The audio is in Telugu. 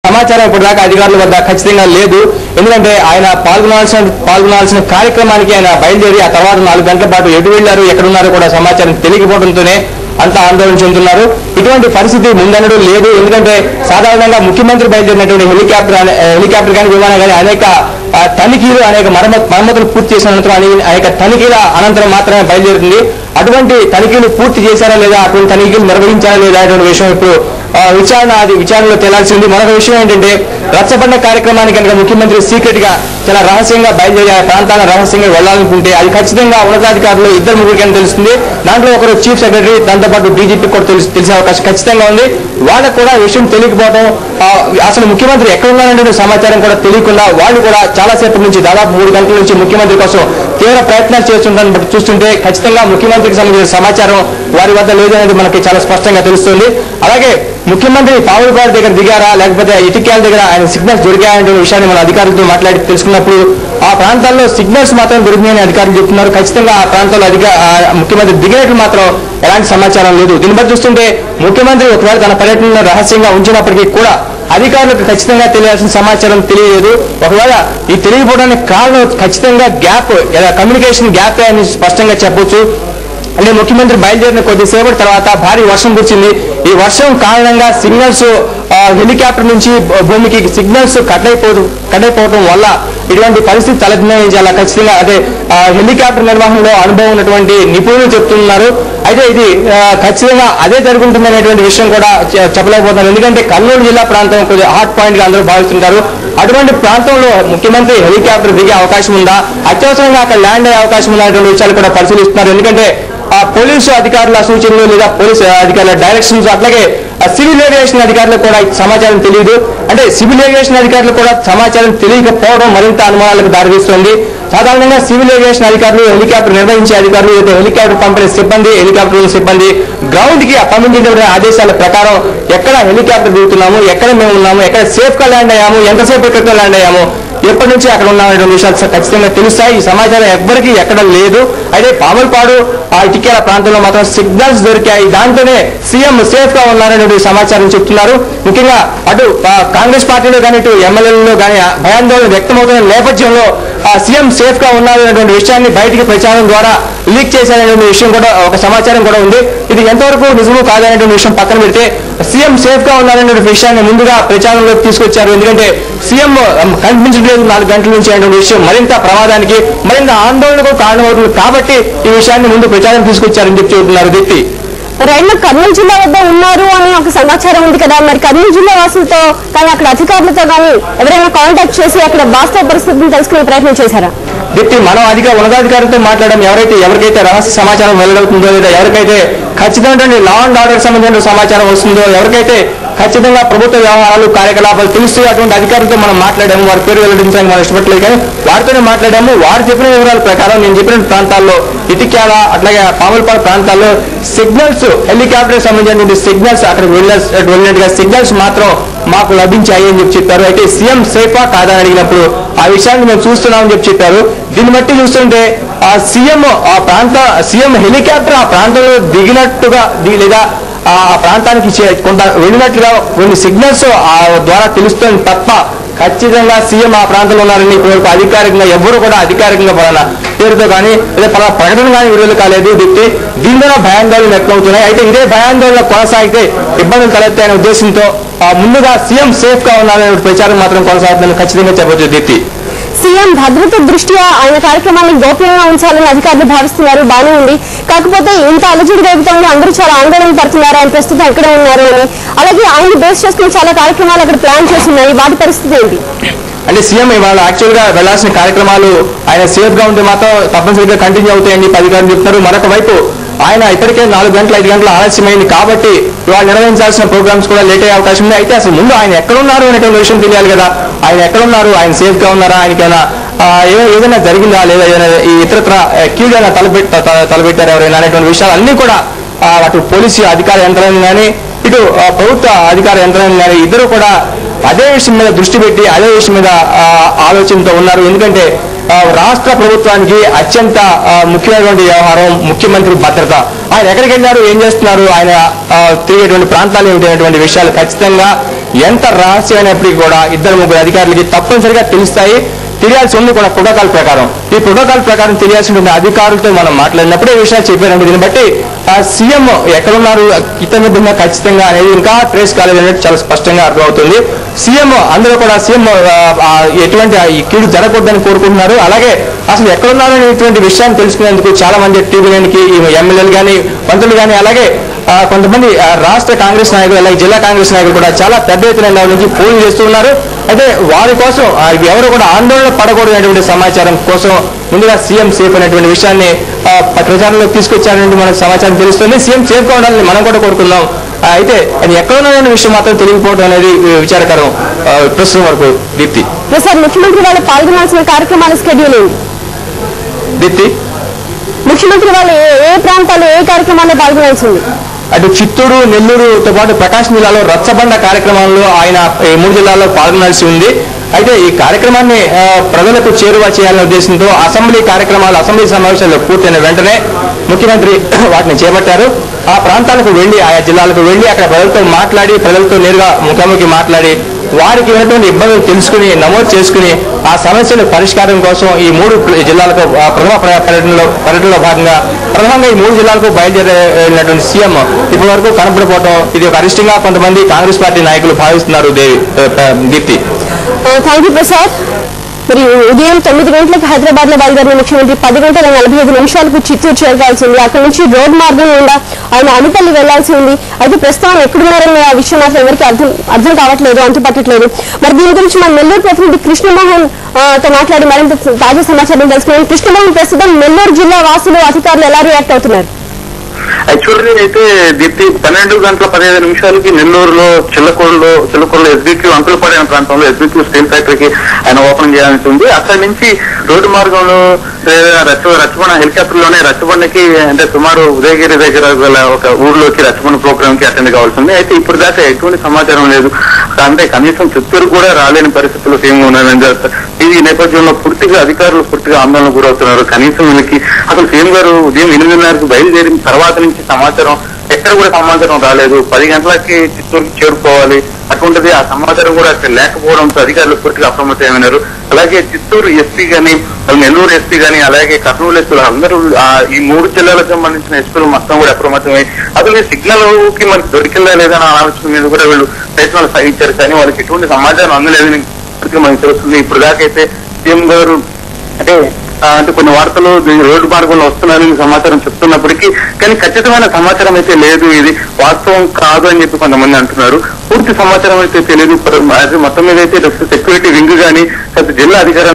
సమాచారం ఇప్పటిదాకా అధికారుల వద్ద ఖచ్చితంగా లేదు. ఎందుకంటే ఆయన పాల్గొనాల్సిన కార్యక్రమానికి ఆయన బయలుదేరి ఆ తర్వాత 4 గంటల పాటు ఎటు వెళ్లారు, ఎక్కడున్నారో కూడా సమాచారం తెలియకపోవడంతోనే అంతా ఆందోళన చెందుతున్నారు. ఇటువంటి పరిస్థితి ముందనడు లేదు. ఎందుకంటే సాధారణంగా ముఖ్యమంత్రి బయలుదేరినటువంటి హెలికాప్టర్ కానీ విమానం కానీ అనేక తనిఖీలు, అనేక మరమ్మతులు పూర్తి చేసిన అనంతరం అనేక తనిఖీల అనంతరం మాత్రమే బయలుదేరుతుంది. అటువంటి తనిఖీలు పూర్తి చేశారా లేదా, అటువంటి తనిఖీలు నిర్వహించారా లేదా అటువంటి విషయం ఇప్పుడు విచారణలో తేలాల్సింది. మరొక విషయం ఏంటంటే రచ్చబండ కార్యక్రమానికి కనుక ముఖ్యమంత్రి సీక్రెట్ గా చాలా రహస్యంగా బయలుదేరి ఆ ప్రాంతాల రహస్యంగా వెళ్లాలనుకుంటే అది ఖచ్చితంగా ఉన్నతాధికారులు 2-3 తెలుస్తుంది. దాంట్లో ఒకరు చీఫ్ సెక్రటరీ, దాంతోపాటు డీజీపీ కూడా తెలిసే అవకాశం ఖచ్చితంగా ఉంది. వాళ్ళకు కూడా విషయం తెలియకపోవడం, అసలు ముఖ్యమంత్రి ఎక్కడ ఉన్నారనే సమాచారం కూడా తెలియకుండా వాళ్ళు కూడా చాలాసేపటి నుంచి దాదాపు 3 గంటల నుంచి ముఖ్యమంత్రి కోసం తీవ్ర ప్రయత్నాలు చేస్తుంటారని బట్టి చూస్తుంటే ఖచ్చితంగా ముఖ్యమంత్రికి సంబంధించిన సమాచారం వారి వద్ద లేదనేది మనకి చాలా స్పష్టంగా తెలుస్తుంది. అలాగే ముఖ్యమంత్రి పావులపాడు దగ్గర దిగారా, లేకపోతే ఇటిక్యాల దగ్గర ఆయన సిగ్నల్స్ దొరికాయనే విషయాన్ని మన అధికారులతో మాట్లాడి తెలుసుకున్నప్పుడు ఆ ప్రాంతాల్లో సిగ్నల్స్ మాత్రం దొరికినాయని అధికారులు చెప్తున్నారు. ఖచ్చితంగా ఆ ప్రాంతాల్లో ముఖ్యమంత్రి దిగినట్లు మాత్రం ఎలాంటి సమాచారం లేదు. దీన్ని బట్టి చూస్తుంటే ముఖ్యమంత్రి ఒకవేళ తన పర్యటనలో రహస్యంగా ఉంచినప్పటికీ కూడా అధికారులకు ఖచ్చితంగా తెలియాల్సిన సమాచారం తెలియలేదు. ఒకవేళ ఈ తెలియకపోవడానికి కారణం ఖచ్చితంగా కమ్యూనికేషన్ గ్యాప్ అని స్పష్టంగా చెప్పొచ్చు. అంటే ముఖ్యమంత్రి బయలుదేరిన కొద్దిసేపటి తర్వాత భారీ వర్షం కురిచింది. ఈ వర్షం కారణంగా సిగ్నల్స్ హెలికాప్టర్ నుంచి భూమికి సిగ్నల్స్ కట్ అయిపోవడం వల్ల ఇటువంటి పరిస్థితి తలెత్తిందని చాలా ఖచ్చితంగా అదే హెలికాప్టర్ నిర్వహణలో అనుభవం ఉన్నటువంటి నిపుణులు చెప్తున్నారు. అయితే ఇది ఖచ్చితంగా అదే జరుగుతుందనేటువంటి విషయం కూడా చెప్పలేకపోతున్నారు. ఎందుకంటే కర్నూలు జిల్లా ప్రాంతం కొద్దిగా హాట్ పాయింట్ గా అందరూ భావిస్తుంటారు. అటువంటి ప్రాంతంలో ముఖ్యమంత్రి హెలికాప్టర్ దిగే అవకాశం ఉందా, అత్యవసరంగా అక్కడ ల్యాండ్ అయ్యే అవకాశం ఉన్నటువంటి విషయాలు కూడా పరిశీలిస్తున్నారు. ఎందుకంటే పోలీసు అధికారుల సూచనలు లేదా పోలీసు అధికారుల డైరెక్షన్స్, అట్లాగే సివిల్ ఏవియేషన్ అధికారులకు కూడా సమాచారం తెలియదు. అంటే సివిల్ ఏవియేషన్ అధికారులు కూడా సమాచారం తెలియకపోవడం మరింత అనుమానాలకు దారితీస్తుంది. సాధారణంగా సివిల్ ఏవియేషన్ అధికారులు, హెలికాప్టర్ నిర్వహించే అధికారులు, లేదా హెలికాప్టర్ పంపిణీ సిబ్బంది, హెలికాప్టర్ సిబ్బంది గ్రౌండ్ కి పంపించిన ఆదేశాల ప్రకారం ఎక్కడ హెలికాప్టర్ దిగుతున్నాము, ఎక్కడ మేము ఉన్నాము, ఎక్కడ సేఫ్ గా ల్యాండ్ అయ్యాము, ఎంతసేపు ఎక్కడ ల్యాండ్ అయ్యాము, ఎప్పటి నుంచి అక్కడ ఉన్నామనే విషయాలు ఖచ్చితంగా తెలుస్తాయి. ఈ సమాచారం ఎవ్వరికీ ఎక్కడ లేదు. అయితే పాములపాడు ఆ ఇటికేల ప్రాంతంలో మాత్రం సిగ్నల్స్ దొరికాయి. దాంతోనే సీఎం సేఫ్ గా ఉన్నారనే సమాచారం చెప్తున్నారు. ముఖ్యంగా అటు కాంగ్రెస్ పార్టీలో కానీ ఇటు ఎమ్మెల్యేలలో కానీ భయాందోళన వ్యక్తమవుతున్న నేపథ్యంలో సీఎం సేఫ్ గా ఉన్నారనేటువంటి విషయాన్ని బయటికి ప్రచారం ద్వారా లీక్ చేశారనే విషయం కూడా ఒక సమాచారం కూడా ఉంది. ఇది ఎంతవరకు నిజమో కాదనేటువంటి విషయం పక్కన పెడితే సీఎం సేఫ్ గా ఉన్నారనే విషయాన్ని ముందుగా ప్రచారంలోకి తీసుకొచ్చారు. ఎందుకంటే సీఎం కనిపించట్లేదు 4 గంటల నుంచి అనే విషయం మరింత ప్రమాదానికి, మరింత ఆందోళనకు కారణమవుతుంది. కాబట్టి ఈ విషయాన్ని ముందు ప్రచారం తీసుకొచ్చారని చెప్పి చెబుతున్నారు. దీప్తి, రైలు కర్నూలు జిల్లా వద్ద ఉన్నారు అని ఒక సమాచారం ఉంది కదా, మరి కర్నూలు జిల్లా వాసులతో కానీ అక్కడ అధికారులతో కానీ ఎవరైనా కాంటాక్ట్ చేసి అక్కడ వాస్తవ పరిస్థితిని తెలుసుకునే ప్రయత్నం చేశారా? దీప్తి, మనం ఉన్నతాధికారులతో మాట్లాడడం, ఎవరికైతే రహస్య సమాచారం వెల్లడవుతుందో లేదా ఎవరికైతే ఖచ్చితమైనటువంటి లా అండ్ ఆర్డర్ సంబంధించిన సమాచారం వస్తుందో, ఎవరికైతే ఖచ్చితంగా ప్రభుత్వ వ్యవహారాలు కార్యకలాపాలు తెలుస్తూ అటువంటి అధికారులతో మనం మాట్లాడాము. వారి పేరు వెల్లడించడానికి మనం ఇష్టపడలేదు, కానీ వారితోనే మాట్లాడాము. వారు చెప్పిన వివరాల ప్రకారం నేను చెప్పిన ప్రాంతాల్లో ఇటిక్యాల అట్లాగే పాములపాడు ప్రాంతాల్లో సిగ్నల్స్, హెలికాప్టర్ సంబంధించినటువంటి సిగ్నల్స్ అక్కడ వెళ్ళినట్టుగా సిగ్నల్స్ మాత్రం మాకు లభించాయి అని చెప్పారు. అయితే సీఎం సేఫా కాదని అడిగినప్పుడు ఆ విషయాన్ని మేము చూస్తున్నామని చెప్పారు. దీన్ని బట్టి చూస్తుంటే సీఎం హెలికాప్టర్ ఆ ప్రాంతంలో దిగినట్టుగా లేదా ఆ ప్రాంతానికి కొంత వెళ్ళినట్లుగా కొన్ని సిగ్నల్స్ ద్వారా తెలుస్తుంది తప్ప ఖచ్చితంగా సీఎం ఆ ప్రాంతంలో ఉన్నారని ఇప్పటివరకు అధికారికంగా ఎవరు కూడా అధికారికంగా పలానా పేరుతో కానీ లేదా పలానా ప్రకటన కానీ విడుదల కాలేదు. దీనిలో భయాందోళన వ్యక్తమవుతున్నాయి. అయితే ఇదే భయాందోళన కొనసాగితే ఇబ్బందులు తలెత్తాయనే ఉద్దేశంతో ముందుగా సీఎం సేఫ్ గా ఉన్నారనే ప్రచారం మాత్రం కొనసాగుతుందని ఖచ్చితంగా చెప్పవచ్చు. దీప్తి, సీఎం భద్రత దృష్ట్యా ఆయన కార్యక్రమాన్ని గోప్యంగా ఉంచాలని అధికారులు భావిస్తున్నారు, బాగానే ఉంది. కాకపోతే ఇంత అలజడి రేపుతోంది, అందరూ చాలా ఆందోళన పడుతున్నారు. ఆయన ప్రస్తుతం ఎక్కడే ఉన్నారు అని, అలాగే ఆయన బేస్ చేసుకుని చాలా కార్యక్రమాలు అక్కడ ప్లాన్ చేస్తున్నాయి. వాటి పరిస్థితి ఏంటి అంటే సీఎం ఇవాళ యాక్చువల్ గా వెళ్లాల్సిన కార్యక్రమాలు ఆయన సేఫ్ గా ఉంటే మాత్రం తప్పనిసరిగా కంటిన్యూ అవుతాయని అధికారులు చెప్తున్నారు. మరొక వైపు ఆయన ఇప్పటికే 4 గంటలు 5 గంటల ఆలస్యమైంది కాబట్టి ఇవాళ నిర్వహించాల్సిన ప్రోగ్రామ్స్ కూడా లేట్ అయ్యే అవకాశం ఉంది. అయితే అసలు ముందు ఆయన ఎక్కడున్నారు అనేటువంటి విషయం తెలియాలి కదా. ఆయన ఎక్కడున్నారు, ఆయన సేఫ్ గా ఉన్నారా, ఆయనకైనా ఏదైనా జరిగిందా లేదా, ఏదైనా ఈ ఇతరత్ర కీడుగా తలపెట్టారు ఎవరైనా అనేటువంటి విషయాలు అన్ని కూడా అటు పోలీసు అధికార యంత్రాంగం కానీ ఇటు ప్రభుత్వ అధికార యంత్రాంగం కానీ ఇద్దరు కూడా అదే విషయం మీద దృష్టి పెట్టి అదే విషయం మీద ఆలోచనతో ఉన్నారు. ఎందుకంటే రాష్ట్ర ప్రభుత్వానికి అత్యంత ముఖ్యమైనటువంటి వ్యవహారం ముఖ్యమంత్రి భద్రత. ఆయన ఎక్కడికి వెళ్ళారు, ఏం చేస్తున్నారు, ఆయన తిరిగేటువంటి ప్రాంతాలు ఏమిటైనటువంటి విషయాలు ఖచ్చితంగా ఎంత రహస్యమైనప్పటికీ కూడా 2-3 అధికారులకి తప్పనిసరిగా తెలుస్తాయి. తెలియాల్సి ఉంది కూడా ప్రోటోకాల్ ప్రకారం. ఈ ప్రోటోకాల్ ప్రకారం తెలియాల్సిన అధికారులతో మనం మాట్లాడినప్పుడే ఈ విషయాలు చెప్పారండి. దీన్ని బట్టి సీఎం ఎక్కడున్నారు ఇతర ఖచ్చితంగా అనేది ఇంకా ట్రేస్ కాలేదనేది చాలా స్పష్టంగా అర్థమవుతుంది. సీఎం అందరూ కూడా సీఎం ఎటువంటి ఈ కీడు జరగకూడదని కోరుకుంటున్నారు. అలాగే అసలు ఎక్కడున్నారు అనేటువంటి విషయాన్ని తెలుసుకునేందుకు చాలా మంది టీవీకి ఎమ్మెల్యేలు కానీ మంత్రులు కానీ అలాగే కొంతమంది రాష్ట్ర కాంగ్రెస్ నాయకులు అలాగే జిల్లా కాంగ్రెస్ నాయకులు కూడా చాలా పెద్ద ఎత్తున నుంచి ఫోన్లు చేస్తున్నారు. అయితే వారి కోసం ఎవరు కూడా ఆందోళన పడకూడదనేటువంటి సమాచారం కోసం ముందుగా సీఎం సేఫ్ అనేటువంటి విషయాన్ని ప్రచారంలోకి తీసుకొచ్చారనేది మనకు సమాచారం తెలుస్తుంది. సీఎం సేఫ్గా ఉండాలని మనం కూడా కోరుకుందాం. అయితే అది ఎక్కడ ఉన్నాయనే విషయం మాత్రం తెలియకపోవడం అనేది విచారకరం ప్రస్తుతం వరకు. దీప్తి, సార్ ముఖ్యమంత్రి వాళ్ళు పాల్గొనాల్సిన కార్యక్రమాల స్కెడ్యూల్ ఏంటి? దీప్తి, ముఖ్యమంత్రి వాళ్ళు ఏ ప్రాంతాల్లో ఏ కార్యక్రమాల్లో పాల్గొనాల్సింది? అటు చిత్తూరు, నెల్లూరుతో పాటు ప్రకాశం జిల్లాలో రచ్చబండ కార్యక్రమాల్లో ఆయన ఈ 3 జిల్లాల్లో పాల్గొనాల్సి ఉంది. అయితే ఈ కార్యక్రమాన్ని ప్రజలకు చేరువ చేయాలనే ఉద్దేశంతో అసెంబ్లీ సమావేశాలు పూర్తయిన వెంటనే ముఖ్యమంత్రి వాటిని చేపట్టారు. ఆ ప్రాంతాలకు వెళ్లి ఆయా జిల్లాలకు వెళ్లి అక్కడ ప్రజలతో మాట్లాడి ప్రజలతో నేరుగా ముఖాముఖి మాట్లాడి వారికి ఉన్నటువంటి ఇబ్బందులు తెలుసుకుని నమోదు చేసుకుని ఆ సమస్యల పరిష్కారం కోసం ఈ 3 జిల్లాలకు ప్రథమ పర్యటనలో భాగంగా ప్రధానంగా ఈ 3 జిల్లాలకు బయలుదేరినటువంటి సీఎం ఇప్పటి వరకు కనపడిపోవడం ఇది ఒక అరిష్టంగా కొంతమంది కాంగ్రెస్ పార్టీ నాయకులు భావిస్తున్నారు. Deepti, thank you Prasad. మరి ఉదయం 9 గంటలకు హైదరాబాద్ లో బయలుదేరిన ముఖ్యమంత్రి 10:45 చిత్తూరు చేరుకోవాల్సింది. అక్కడి నుంచి రోడ్ మార్గం గుండా ఆయన అనుపల్లి వెళ్లాల్సి ఉంది. అయితే ప్రస్తుతం ఎక్కడున్నారనే ఆ విషయం మాత్రం ఎవరికి అర్థం కావట్లేదు, అంతుపట్టట్లేదు. మరి దీని గురించి మన నెల్లూరు ప్రతినిధి కృష్ణమోహన్ తో మాట్లాడి మరింత తాజా సమాచారం తెలుసుకున్నాం. కృష్ణమోహన్, ప్రస్తుతం నెల్లూరు జిల్లా వాసులు అధికారులు ఎలా రియాక్ట్ అవుతున్నారు? యాక్చువల్లీ అయితే దీప్తి 12:15 నెల్లూరులో చిల్లకూరులో ఎస్బీక్యూ అంకులపాడు అనే ప్రాంతంలో ఎస్బీక్యూ స్టీల్ ఫ్యాక్టరీకి ఆయన ఓపెన్ చేయాల్సి ఉంది. అక్కడి నుంచి రోడ్డు మార్గంలో రచ్చబండ హెలికాప్టర్ లోనే రచ్చబండకి అంటే సుమారు ఉదయగిరి దగ్గర గల ఒక ఊర్లోకి రచ్చబండ ప్రోగ్రామ్ కి అటెండ్ కావాల్సింది. అయితే ఇప్పుడు దాకా ఎటువంటి సమాచారం లేదు. అంటే కనీసం చిత్తూరు కూడా రాలేని పరిస్థితుల్లో సీఎం ఉన్నారని చెప్తారు. ఈ నేపథ్యంలో అధికారులు పూర్తిగా ఆందోళన గురవుతున్నారు. కనీసం వీళ్ళకి అసలు సీఎం గారు ఉదయం 8:30కి బయలుదేరిన తర్వాత నుంచి సమాచారం ఎక్కడ కూడా సమాచారం రాలేదు. 10 గంటలకి చిత్తూరుకి చేరుకోవాలి. అటువంటిది ఆ సమాచారం కూడా అక్కడ లేకపోవడంతో అధికారులు పూర్తిగా అప్రమత్తమైనారు. అలాగే చిత్తూరు ఎస్పీ గానీ నెల్లూరు ఎస్పీ గానీ అలాగే కర్నూలు ఎస్పీలు అందరూ ఈ 3 జిల్లాలకు సంబంధించిన ఎస్పీలు మొత్తం కూడా అప్రమత్తమై అసలు సిగ్నల్ కి మనకి దొరికిందా లేదా అనే ఆలోచన మీద కూడా వీళ్ళు ప్రయత్నాలు సాగించారు. కానీ వాళ్ళకి ఎటువంటి సమాచారం అందలేదని మనకి తెలుస్తుంది. ఇప్పుడు దాకైతే సీఎం గారు అంటే కొన్ని వార్తలు రోడ్డు మార్గంలో వస్తున్నారని సమాచారం చెప్తున్నప్పటికీ కానీ ఖచ్చితమైన సమాచారం అయితే లేదు. ఇది వాస్తవం కాదు అని చెప్పి కొంతమంది అంటున్నారు. పూర్తి సమాచారం అయితే తెలియదు. మొత్తం మీద అయితే సెక్యూరిటీ వింగ్ గానీ జిల్లా అధికారులు